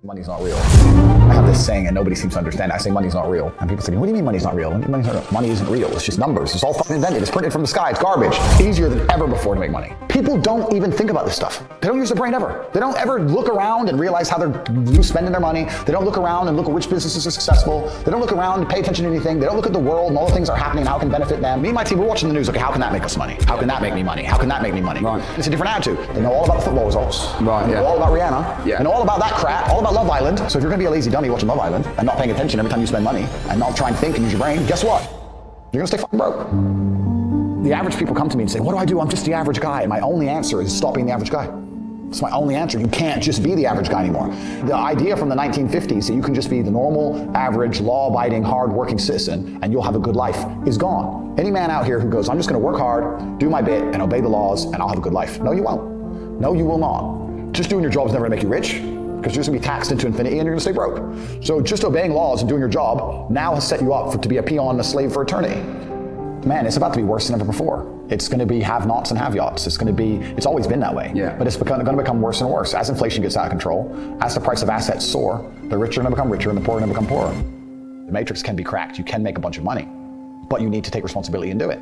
Money's not real. I have this saying and nobody seems to understand. I say money's not real. And people say, what do you mean money's not real? Money isn't real. It's just numbers. It's all fucking invented. It's printed from the sky. It's garbage. Easier than ever before to make money. People don't even think about this stuff. They don't use their brain ever. They don't ever look around and realize how they're spending their money. They don't look around and look at which businesses are successful. They don't look around and pay attention to anything. They don't look at the world and all the things that are happening and how it can benefit them. Me and my team, we're watching the news. Okay, how can that make us money? How can that make me money? How can that make me money? Right. It's a different attitude. They know all about the football results. Right, they know all about Rihanna. Yeah. They know all about that crap, all about Love Island. So if you're gonna be a lazy dummy watching Love Island and not paying attention every time you spend money and not trying to think and use your brain, guess what? You're gonna stay fucking broke. The average people come to me and say, what do I do? I'm just the average guy. And my only answer is stop being the average guy. It's my only answer. You can't just be the average guy anymore. The idea from the 1950s that you can just be the normal, average, law-abiding, hard-working citizen and you'll have a good life is gone. Any man out here who goes, I'm just gonna work hard, do my bit, and obey the laws, and I'll have a good life. No, you won't. No, you will not. Just doing your job is never gonna make you rich, because you're just gonna be taxed into infinity and you're gonna stay broke. So just obeying laws and doing your job now has set you up to be a peon, a slave for eternity. Man, it's about to be worse than ever before. It's going to be have-nots and have-yachts. It's always been that way. Yeah. But it's going to become worse and worse. As inflation gets out of control, as the price of assets soar, the rich are going to become richer and the poor are going to become poorer. The matrix can be cracked. You can make a bunch of money, but you need to take responsibility and do it.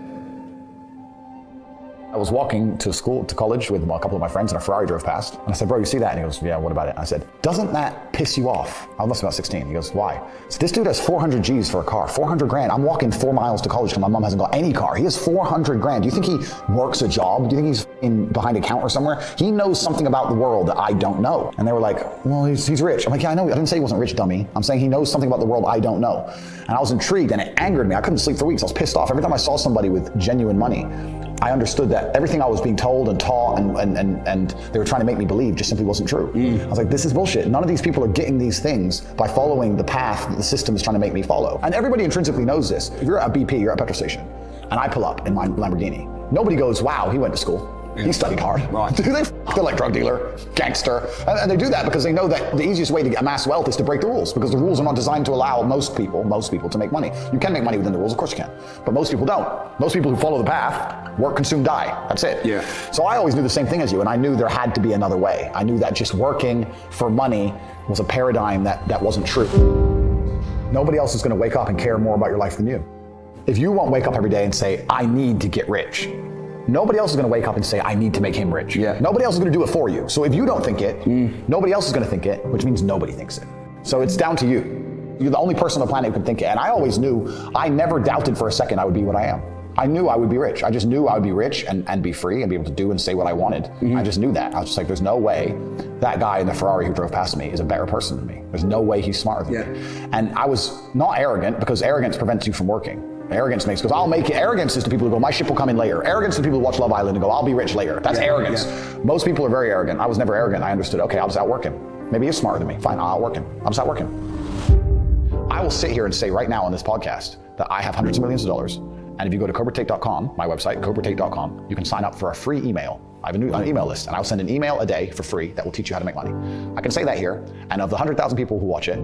I was walking to college with a couple of my friends and a Ferrari drove past. And I said, bro, you see that? And he goes, yeah, what about it? And I said, doesn't that piss you off? I was about 16. He goes, why? So this dude has 400 G's for a car, 400 grand. I'm walking 4 miles to college because my mom hasn't got any car. He has 400 grand. Do you think he works a job? Do you think he's behind a counter somewhere? He knows something about the world that I don't know. And they were like, well, he's rich. I'm like, yeah, I know. I didn't say he wasn't rich, dummy. I'm saying he knows something about the world I don't know. And I was intrigued and it angered me. I couldn't sleep for weeks. I was pissed off. Every time I saw somebody with genuine money, I understood that everything I was being told and taught and they were trying to make me believe just simply wasn't true. I was like, this is bullshit. None of these people are getting these things by following the path that the system is trying to make me follow. And everybody intrinsically knows this. If you're at BP, you're at a petrol station, and I pull up in my Lamborghini, nobody goes, wow, he went to school. He studied hard. Right. They're like drug dealer, gangster. And they do that because they know that the easiest way to amass wealth is to break the rules, because the rules are not designed to allow most people to make money. You can make money within the rules, of course you can. But most people don't. Most people who follow the path, work, consume, die. That's it. Yeah. So I always knew the same thing as you, and I knew there had to be another way. I knew that just working for money was a paradigm that wasn't true. Nobody else is gonna wake up and care more about your life than you. If you won't wake up every day and say, I need to get rich, nobody else is going to wake up and say, I need to make him rich. Yeah. Nobody else is going to do it for you. So if you don't think it, nobody else is going to think it, which means nobody thinks it. So it's down to you. You're the only person on the planet who can think it. And I always knew, I never doubted for a second I would be what I am. I knew I would be rich. I just knew I would be rich and be free and be able to do and say what I wanted. I just knew that. I was just like, there's no way that guy in the Ferrari who drove past me is a better person than me. There's no way he's smarter than me. And I was not arrogant, because arrogance prevents you from working. Arrogance makes, because I'll make it. Arrogance is the people who go, my ship will come in later. Arrogance is the people who watch Love Island and go, I'll be rich later. That's arrogance. Yeah. Most people are very arrogant. I was never arrogant. I understood, okay, I'll just outwork him. Maybe he's smarter than me. Fine, I'll outwork him. I'll just outwork him. I will sit here and say right now on this podcast that I have hundreds of millions of dollars. And if you go to CobraTate.com, my website, CobraTate.com, you can sign up for a free email. I have an email list, and I'll send an email a day for free that will teach you how to make money. I can say that here, and of the 100,000 people who watch it,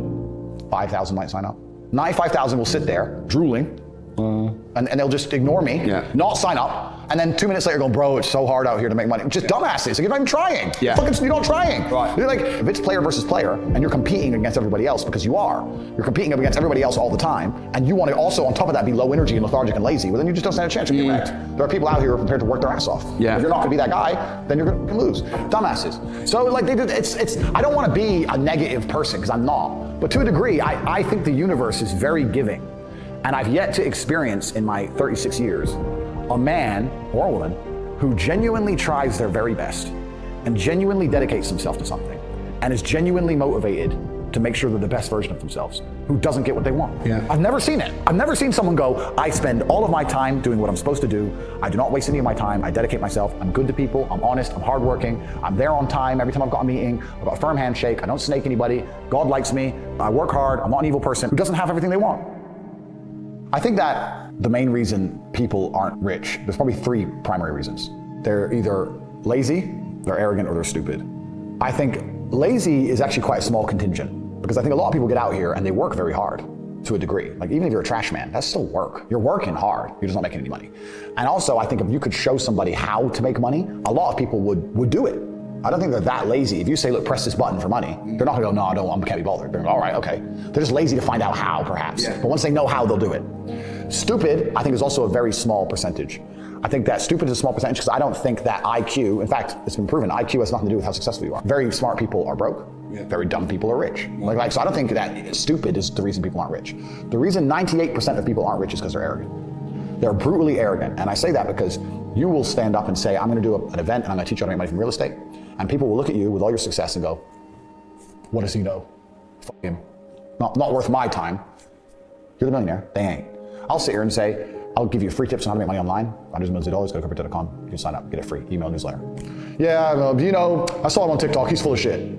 5,000 might sign up. 95,000 will sit there, drooling, and they'll just ignore me, not sign up, and then 2 minutes later go, bro, it's so hard out here to make money. Just dumbasses, like, you're not even trying. You're not trying. Right. You're like, if it's player versus player, and you're competing against everybody else, because you are, you're competing against everybody else all the time, and you want to also, on top of that, be low energy and lethargic and lazy, well then you just don't stand a chance. You're wrecked. There are people out here who are prepared to work their ass off. If you're not gonna be that guy, then you're gonna lose. Dumbasses. So like, I don't want to be a negative person, because I'm not, but to a degree, I think the universe is very giving. And I've yet to experience in my 36 years a man or a woman who genuinely tries their very best and genuinely dedicates himself to something and is genuinely motivated to make sure they're the best version of themselves, who doesn't get what they want. I've never seen it. I've never seen someone go, I spend all of my time doing what I'm supposed to do. I do not waste any of my time. I dedicate myself. I'm good to people. I'm honest. I'm hardworking. I'm there on time. Every time I've got a meeting, I've got a firm handshake. I don't snake anybody. God likes me. I work hard. I'm not an evil person who doesn't have everything they want. I think that the main reason people aren't rich, there's probably 3 primary reasons. They're either lazy, they're arrogant, or they're stupid. I think lazy is actually quite a small contingent, because I think a lot of people get out here and they work very hard to a degree. Like, even if you're a trash man, that's still work. You're working hard, you're just not making any money. And also, I think if you could show somebody how to make money, a lot of people would do it. I don't think they're that lazy. If you say, look, press this button for money, they're not gonna go, no, I don't, I can't be bothered. They're gonna go, all right, okay. They're just lazy to find out how, perhaps. But once they know how, they'll do it. Stupid, I think, is also a very small percentage. I think that stupid is a small percentage because I don't think that IQ, in fact, it's been proven, IQ has nothing to do with how successful you are. Very smart people are broke. Very dumb people are rich. So I don't think that stupid is the reason people aren't rich. The reason 98% of people aren't rich is because they're arrogant. They're brutally arrogant. And I say that because you will stand up and say, I'm gonna do an event and I'm gonna teach you how to make money from real estate. And people will look at you with all your success and go, what does he know? Fuck him. Not worth my time. You're the millionaire, they ain't. I'll sit here and say, I'll give you free tips on how to make money online. $100 millions, go to corporate.com. You can sign up, get it free, email newsletter. Yeah, you know, I saw him on TikTok, he's full of shit.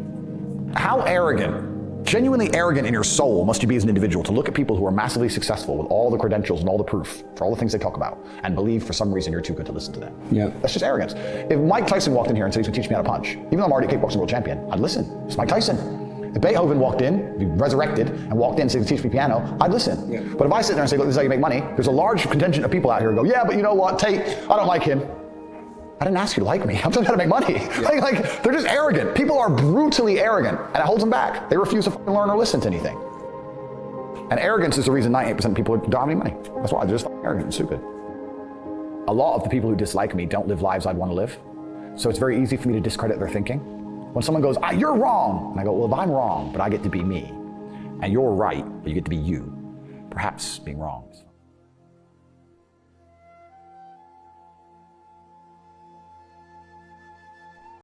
How arrogant, genuinely arrogant in your soul must you be as an individual to look at people who are massively successful with all the credentials and all the proof for all the things they talk about and believe for some reason you're too good to listen to them. That's just arrogance. If Mike Tyson walked in here and said he's gonna teach me how to punch, even though I'm already a kickboxing world champion, I'd listen. It's Mike Tyson. If Beethoven walked in, resurrected, and walked in and said he's gonna teach me piano, I'd listen. But if I sit there and say, look, this is how you make money, there's a large contingent of people out here who go, yeah, but you know what, Tate, I don't like him. I didn't ask you to like me. I'm telling you how to make money. Like, they're just arrogant. People are brutally arrogant, and it holds them back. They refuse to learn or listen to anything. And arrogance is the reason 98% of people don't have any money. That's why they're just arrogant and stupid. A lot of the people who dislike me don't live lives I'd want to live. So it's very easy for me to discredit their thinking. When someone goes, you're wrong. And I go, well, if I'm wrong, but I get to be me, and you're right, but you get to be you, perhaps being wrong is fine.